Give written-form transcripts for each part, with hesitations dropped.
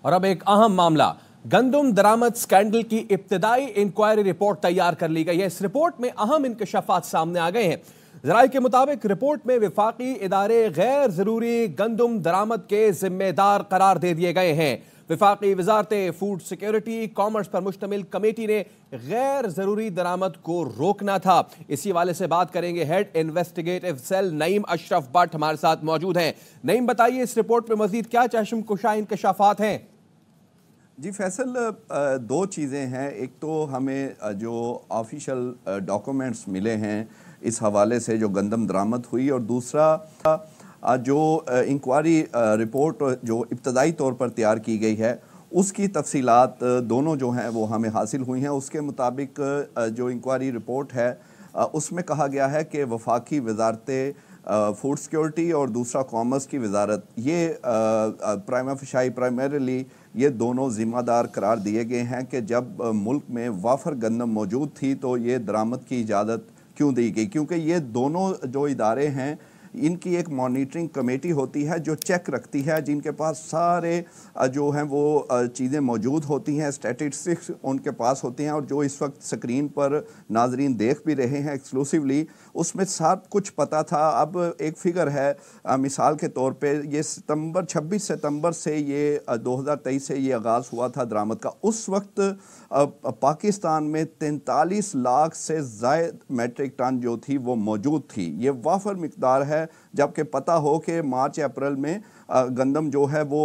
और अब एक अहम मामला, गंदम दरामद स्कैंडल की इब्तिदाई इंक्वायरी रिपोर्ट तैयार कर ली गई है। इस रिपोर्ट में अहम इंकशाफात सामने आ गए हैं। जराये के मुताबिक रिपोर्ट में विफाकी इदारे गैर जरूरी गंदम दरामद के जिम्मेदार करार दे दिए गए हैं। विफाकी वजारत फूड सिक्योरिटी कॉमर्स पर मुश्तमिल कमेटी ने गैर जरूरी दरामद को रोकना था। इसी वाले से बात करेंगे। Head investigative cell Naeem Ashraf Bhat हमारे साथ मौजूद हैं। नईम, बताइए इस रिपोर्ट में मजीद क्या चश्मकुशा इंकशाफात हैं? जी फैसल, दो चीज़ें हैं। एक तो हमें जो ऑफिशियल डॉक्यूमेंट्स मिले हैं इस हवाले से जो गंदम दरामद हुई, और दूसरा जो इंक्वायरी रिपोर्ट जो इब्तदाई तौर पर तैयार की गई है उसकी तफसीलात दोनों जो हैं वो हमें हासिल हुई हैं। उसके मुताबिक जो इंक्वायरी रिपोर्ट है उसमें कहा गया है कि वफाकी वजारत फूड सिक्योरिटी और दूसरा कॉमर्स की वजारत, ये प्राइमरी ये दोनों ज़िम्मेदार करार दिए गए हैं कि जब मुल्क में वाफर गंदम मौजूद थी तो ये दरामद की इजाज़त क्यों दी गई, क्योंकि ये दोनों जो इदारे हैं इनकी एक मॉनिटरिंग कमेटी होती है जो चेक रखती है, जिनके पास सारे जो हैं वो चीज़ें मौजूद होती हैं, स्टैटिस्टिक्स उनके पास होती हैं, और जो इस वक्त स्क्रीन पर नाजरीन देख भी रहे हैं एक्सक्लूसिवली, उसमें सब कुछ पता था। अब एक फिगर है, मिसाल के तौर पे ये 26 सितंबर से ये 2023 से ये आगाज़ हुआ था दरामद का। उस वक्त पाकिस्तान में 43 लाख से ज़ायद मेट्रिक टन जो थी वो मौजूद थी। ये वाफर मिकदार है, जबकि पता हो कि मार्च अप्रैल में गंदम जो है वो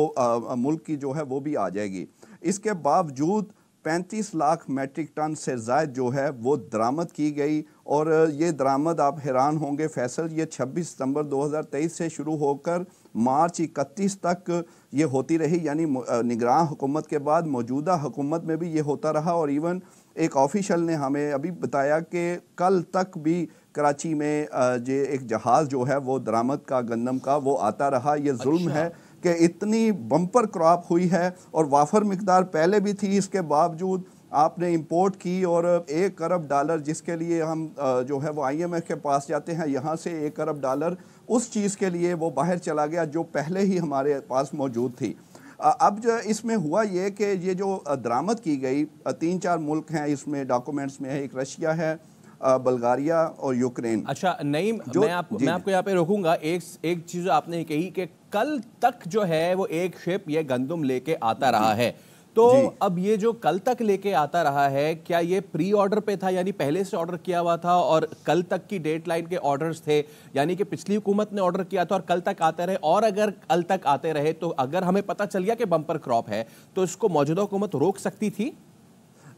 मुल्क की जो है वो भी आ जाएगी। इसके बावजूद 35 लाख मेट्रिक टन से ज़ायद जो है वो दरामद की गई, और ये दरामद आप हैरान होंगे फैसल, ये 26 सितंबर 2023 से शुरू होकर मार्च 31 तक ये होती रही, यानी निगरान हुकूमत के बाद मौजूदा हुकूमत में भी ये होता रहा। और इवन एक ऑफिशियल ने हमें अभी बताया कि कल तक भी कराची में जो एक जहाज़ जो है वो दरामद का गंदम का वो आता रहा। ये जुल्म है कि इतनी बम्पर क्रॉप हुई है और वाफर मिकदार पहले भी थी, इसके बावजूद आपने इंपोर्ट की, और $1 अरब जिसके लिए हम जो है वो IMF के पास जाते हैं, यहाँ से $1 अरब उस चीज़ के लिए वो बाहर चला गया जो पहले ही हमारे पास मौजूद थी। अब जो इसमें हुआ ये कि ये जो दरामद की गई 3-4 मुल्क हैं इसमें डॉक्यूमेंट्स में है, एक रशिया है, बल्गारिया और यूक्रेन। अच्छा नईम, मैं आपको यहाँ पे रोकूंगा। एक चीज आपने कही कि कल तक जो है वो एक शिप ये गंदम लेके आता रहा है, तो अब ये जो कल तक लेके आता रहा है, क्या ये प्री ऑर्डर पे था, यानी पहले से ऑर्डर किया हुआ था और कल तक की डेडलाइन के ऑर्डर्स थे, यानी कि पिछली हुकूमत ने ऑर्डर किया था और कल तक आते रहे? और अगर कल तक आते रहे तो अगर हमें पता चल गया कि बम्पर क्रॉप है तो इसको मौजूदा हुकूमत रोक सकती थी?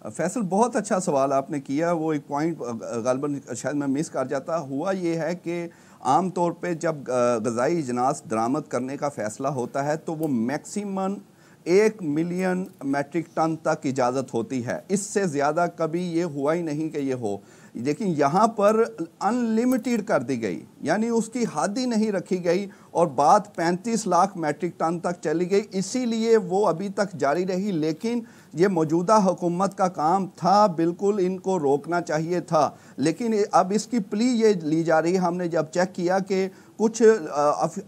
फैसल, बहुत अच्छा सवाल आपने किया। वो एक पॉइंट गालबन शायद मैं मिस कर जाता। हुआ ये है कि आम तौर पे जब ग़ज़ाई अजनास दरामद करने का फ़ैसला होता है तो वो मैक्सिमम 1 मिलियन मेट्रिक टन तक इजाज़त होती है। इससे ज़्यादा कभी ये हुआ ही नहीं कि ये हो, लेकिन यहाँ पर अनलिमिटेड कर दी गई, यानी उसकी हद ही नहीं रखी गई, और बात 35 लाख मेट्रिक टन तक चली गई, इसीलिए वो अभी तक जारी रही। लेकिन ये मौजूदा हुकूमत का काम था, बिल्कुल इनको रोकना चाहिए था, लेकिन अब इसकी प्ली ये ली जा रही है। हमने जब चेक किया कि कुछ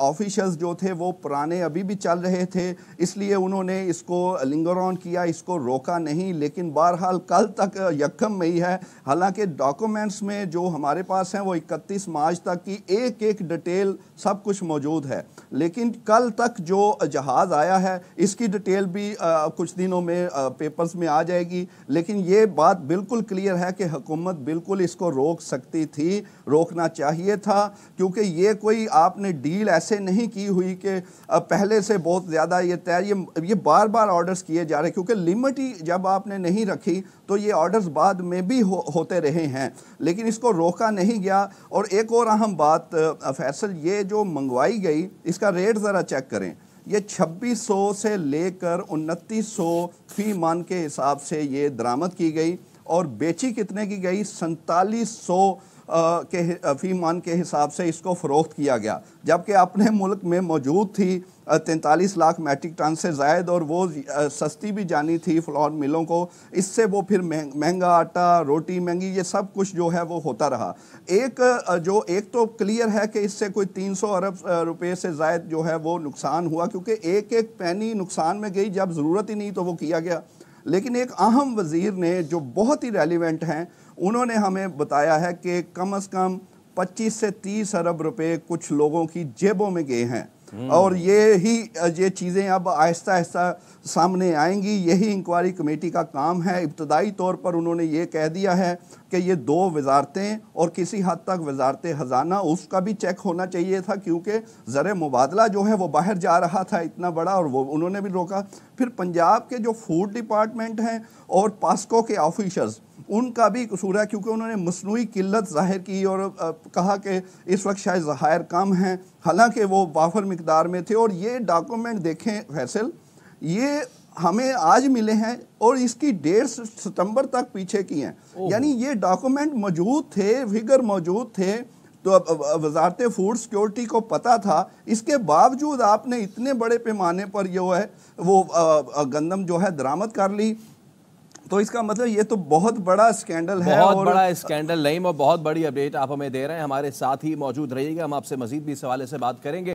ऑफिशियल्स जो थे वो पुराने अभी भी चल रहे थे, इसलिए उन्होंने इसको लिंगर ऑन किया, इसको रोका नहीं। लेकिन बहरहाल कल तक 1 मई है, हालांकि डॉक्यूमेंट्स में जो हमारे पास हैं वो 31 मार्च तक की एक एक डिटेल सब कुछ मौजूद है, लेकिन कल तक जो जहाज़ आया है इसकी डिटेल भी कुछ दिनों में पेपर्स में आ जाएगी। लेकिन ये बात बिल्कुल क्लियर है कि हुकूमत बिल्कुल इसको रोक सकती थी, रोकना चाहिए था, क्योंकि ये कोई आपने डील ऐसे नहीं की हुई कि पहले से बहुत ज़्यादा ये तैयार, ये बार बार ऑर्डर्स किए जा रहे, क्योंकि लिमिट ही जब आपने नहीं रखी तो ये ऑर्डर्स बाद में भी होते रहे हैं, लेकिन इसको रोका नहीं गया। और एक और अहम बात फैसल, ये जो मंगवाई गई इसका रेट ज़रा चेक करें। ये 2600 से लेकर 2900 फी मन के हिसाब से ये दरामद की गई, और बेची कितने की गई? 4700 के फी मन के हिसाब से इसको फ़रोख्त किया गया, जबकि अपने मुल्क में मौजूद थी 43 लाख मैट्रिक टन से ज़ायद, और वो सस्ती भी जानी थी फ्लोर मिलों को। इससे वो फिर महंगा आटा, रोटी महंगी, ये सब कुछ जो है वो होता रहा। एक तो क्लियर है कि इससे कोई 300 अरब रुपए से ज़ायद जो है वो नुकसान हुआ, क्योंकि एक एक पैनी नुकसान में गई, जब ज़रूरत ही नहीं तो वो किया गया। लेकिन एक अहम वज़ीर ने जो बहुत ही रेलिवेंट हैं, उन्होंने हमें बताया है कि कम से कम 25 से 30 अरब रुपए कुछ लोगों की जेबों में गए हैं, और ये चीज़ें अब आहिस्ता आहिस्ता सामने आएंगी। यही इंक्वायरी कमेटी का काम है। इब्तदाई तौर पर उन्होंने ये कह दिया है कि ये 2 वजारतें और किसी हद तक वजारत ख़जाना, उसका भी चेक होना चाहिए था, क्योंकि ज़र मुबादला जो है वो बाहर जा रहा था इतना बड़ा, और वो उन्होंने भी रोका। फिर पंजाब के जो फूड डिपार्टमेंट हैं और पास्को के ऑफिसर्स, उनका भी कसूर है, क्योंकि उन्होंने मसनूई किल्लत ज़ाहिर की और कहा कि इस वक्त शायद ज़खायर कम हैं, हालांकि वो वाफर मिकदार में थे। और ये डॉक्यूमेंट देखें फैसल, ये हमें आज मिले हैं और इसकी डेट सितंबर तक पीछे की हैं, यानी ये डॉक्यूमेंट मौजूद थे, फिगर मौजूद थे, तो वजारत फूड सिक्योरिटी को पता था। इसके बावजूद आपने इतने बड़े पैमाने पर जो है वो गंदम जो है दरामद कर ली, तो इसका मतलब ये तो बहुत बड़ा स्कैंडल है। बहुत बड़ा स्कैंडल नहीं, और बहुत बड़ी अपडेट आप हमें दे रहे हैं। हमारे साथ ही मौजूद रहिएगा, हम आपसे मजीद भी इस हवाले से बात करेंगे।